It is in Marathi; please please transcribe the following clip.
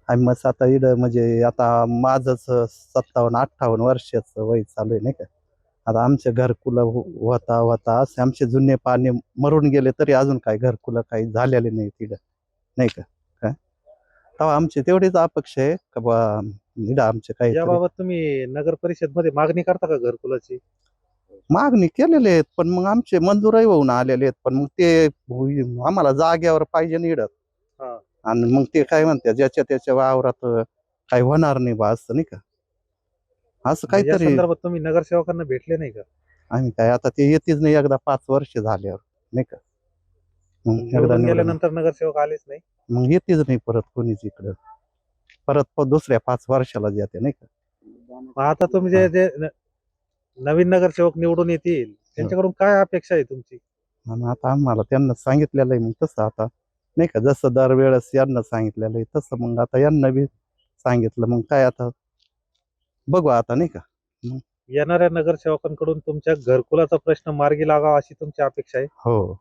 मग आता इकडं म्हणजे आता माझंच 57-58 वर्षाचं वय चालू आहे नाही का. आता आमचे घरकुलं होता होता असे आमचे जुने पाणी मरून गेले तरी अजून काही घरकुलं काही झालेले नाही तिथं नाही का. काय तेव्हा आमची तेवढीच अपेक्षा आहे का बा इकडं आमचे काहीतरी याबाबत तुम्ही नगर परिषद मध्ये मागणी करता का घरकुलाची? मागणी केलेले आहेत पण मग आमचे मंजूरही होऊन आलेले आहेत पण मग ते आम्हाला जाग्यावर पाहिजे ना इकडं. हा. आणि मग ते काय म्हणते ज्याच्या त्याच्या वावरात काही होणार नाही बा असं नाही का असं मग या काहीतरी. संदर्भात तुम्ही नगरसेवकांना भेटले नाही का? आम्ही काय आता ते येतेच नाही एकदा 5 वर्ष झाल्यावर नाही का. मग एकदा निवडून निवडून गेल्यानंतर नगरसेवक आलेच नाही. मग येतेच नाही परत कोणीच इकडं. परत दुसऱ्या 5 वर्षाला येते नाही का. मग आता तुम्ही हा. नवीन नगरसेवक निवडून येतील हो. त्यांच्याकडून काय अपेक्षा आहे तुमची? आणि आता आम्हाला त्यांना सांगितलेलं आहे मग तसं आता नाही का जसं दरवेळेस यांना सांगितलेलं आहे तसं मग आता यांना बी सांगितलं मग काय आता बघू आता नाही का. येणाऱ्या नगरसेवकांकडून तुमच्या घरकुलाचा प्रश्न मार्गी लागावा अशी तुमची अपेक्षा आहे. हो.